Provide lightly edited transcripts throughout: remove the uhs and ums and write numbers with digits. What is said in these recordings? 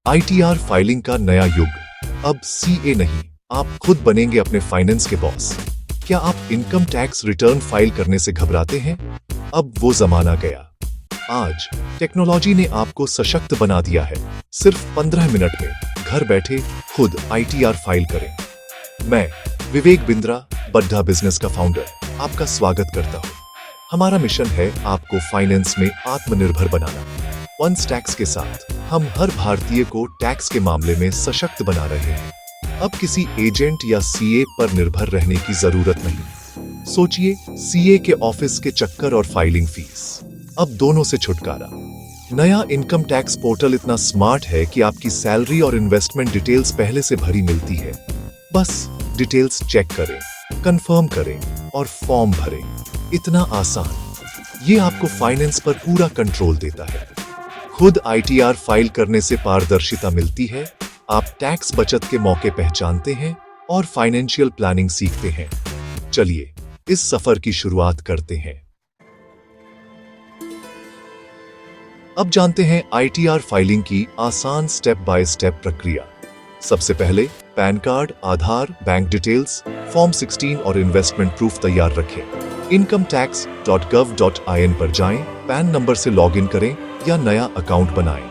ITR filing का नया युग। अब सीए नहीं, आप खुद बनेंगे अपने फाइनेंस के बॉस। क्या आप इनकम टैक्स रिटर्न फाइल करने से घबराते हैं? अब वो जमाना गया। आज टेक्नोलॉजी ने आपको सशक्त बना दिया है। सिर्फ 15 मिनट में घर बैठे खुद आईटीआर फाइल करें। मैं विवेक बिंद्रा, बड्ढा बिजनेस का फाउंडर, आपका स्वागत करता हूँ। हमारा मिशन है आपको फाइनेंस में आत्मनिर्भर बनाना। वंस टैक्स के साथ हम हर भारतीय को टैक्स के मामले में सशक्त बना रहे हैं। अब किसी एजेंट या सीए पर निर्भर रहने की जरूरत नहीं। सोचिए, सीए के ऑफिस के चक्कर और फाइलिंग फीस, अब दोनों से छुटकारा। नया इनकम टैक्स पोर्टल इतना स्मार्ट है कि आपकी सैलरी और इन्वेस्टमेंट डिटेल्स पहले से भरी मिलती है। बस डिटेल्स चेक करें, कंफर्म करें और फॉर्म भरें। इतना आसान। ये आपको फाइनेंस पर पूरा कंट्रोल देता है। खुद आईटीआर फाइल करने से पारदर्शिता मिलती है, आप टैक्स बचत के मौके पहचानते हैं और फाइनेंशियल प्लानिंग सीखते हैं। चलिए इस सफर की शुरुआत करते हैं। अब जानते हैं आईटीआर फाइलिंग की आसान स्टेप बाय स्टेप प्रक्रिया। सबसे पहले पैन कार्ड, आधार, बैंक डिटेल्स, फॉर्म 16 और इन्वेस्टमेंट प्रूफ तैयार रखें। incometax.gov.in पर जाएं, पैन नंबर से लॉगिन करें या नया अकाउंट बनाएं।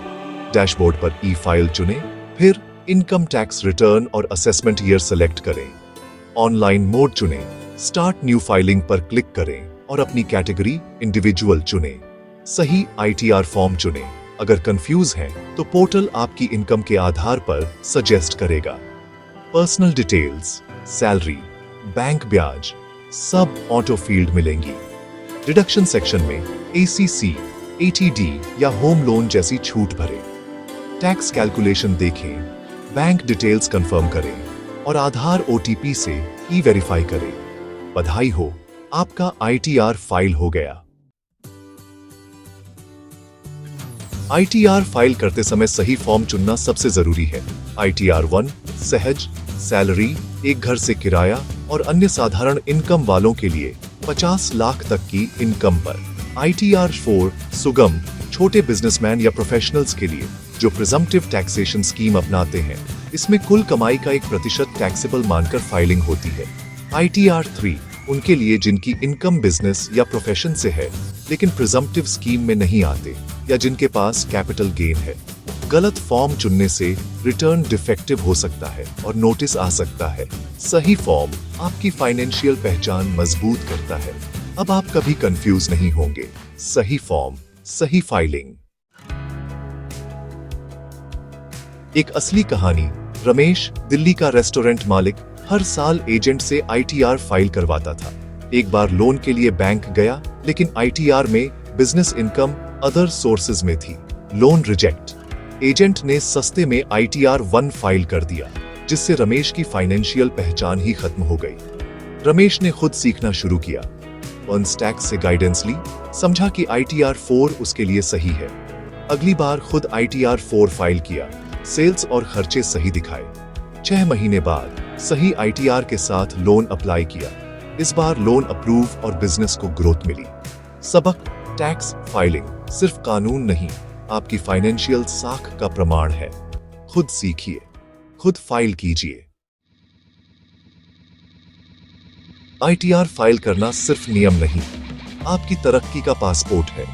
डैशबोर्ड पर ई फाइल चुनें, फिर इनकम टैक्स रिटर्न और असेसमेंट ईयर सेलेक्ट करें। ऑनलाइन मोड चुनें, स्टार्ट न्यू फाइलिंग पर क्लिक करें और अपनी कैटेगरी इंडिविजुअल चुनें। सही आईटीआर फॉर्म चुनें। अगर कंफ्यूज हैं तो पोर्टल आपकी इनकम के आधार पर सजेस्ट करेगा। पर्सनल डिटेल्स, सैलरी, बैंक ब्याज, सब ऑटो फील्ड मिलेंगी। डिडक्शन सेक्शन में एसीसी, एटीडी या होम लोन जैसी छूट भरें। टैक्स कैलकुलेशन देखें, बैंक डिटेल्स कंफर्म करें और आधार ओटीपी से ई वेरीफाई करें। बधाई हो, आपका आईटीआर फाइल हो गया। आईटीआर फाइल करते समय सही फॉर्म चुनना सबसे जरूरी है। आईटीआर 1 सहज, सैलरी, एक घर से किराया और अन्य साधारण इनकम वालों के लिए 50 लाख तक की इनकम पर। आईटीआर 4 सुगम, छोटे बिजनेसमैन या प्रोफेशनल्स के लिए जो प्रिजम्पटिव टैक्सेशन स्कीम अपनाते हैं। इसमें कुल कमाई का 1% टैक्सेबल मानकर फाइलिंग होती है। आईटीआर 3 उनके लिए जिनकी इनकम बिजनेस या प्रोफेशन से है लेकिन प्रिजम्पटिव स्कीम में नहीं आते या जिनके पास कैपिटल गेन है। गलत फॉर्म चुनने से रिटर्न डिफेक्टिव हो सकता है और नोटिस आ सकता है। सही फॉर्म आपकी फाइनेंशियल पहचान मजबूत करता है। अब आप कभी कंफ्यूज नहीं होंगे। सही फॉर्म, सही फाइलिंग। एक असली कहानी। रमेश, दिल्ली का रेस्टोरेंट मालिक, हर साल एजेंट से आईटीआर फाइल करवाता था। एक बार लोन के लिए बैंक गया, लेकिन आईटीआर में बिजनेस इनकम अदर सोर्सेज में थी। Loan reject. एजेंट ने सस्ते में आईटीआर 1 फाइल कर दिया, जिससे रमेश की फाइनेंशियल पहचान ही खत्म हो गई। रमेश ने खुद सीखना शुरू किया। वंस टैक्स से गाइडेंस ली, समझा कि आईटीआर 4 उसके लिए सही है। अगली बार खुद आईटीआर 4 फाइल किया, सेल्स और खर्चे सही दिखाए। 6 महीने बाद सही आईटीआर के साथ लोन अप्लाई किया। इस बार लोन अप्रूव और बिजनेस को ग्रोथ मिली। सबक: टैक्स फाइलिंग सिर्फ कानून नहीं, आपकी फाइनेंशियल साख का प्रमाण है। खुद सीखिए, खुद फाइल कीजिए। आईटीआर फाइल करना सिर्फ नियम नहीं, आपकी तरक्की का पासपोर्ट है।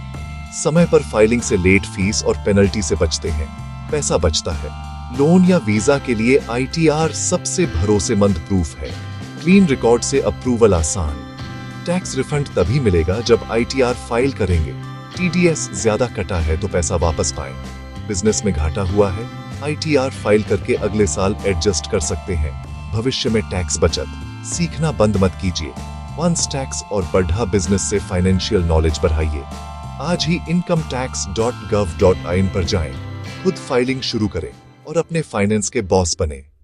समय पर फाइलिंग से लेट फीस और पेनल्टी से बचते हैं, पैसा बचता है। लोन या वीजा के लिए आईटीआर सबसे भरोसेमंद प्रूफ है। क्लीन रिकॉर्ड से अप्रूवल आसान। टैक्स रिफंड तभी मिलेगा जब आईटीआर फाइल करेंगे। टीडीएस ज्यादा कटा है तो पैसा वापस पाएं। बिजनेस में घाटा हुआ है, आईटीआर फाइल करके अगले साल एडजस्ट कर सकते हैं। भविष्य में टैक्स बचत। सीखना बंद मत कीजिए। वंस टैक्स और बड्ढा बिजनेस से फाइनेंशियल नॉलेज बढ़ाइए। आज ही incometax.gov.in पर जाएं, खुद फाइलिंग शुरू करें और अपने फाइनेंस के बॉस बने।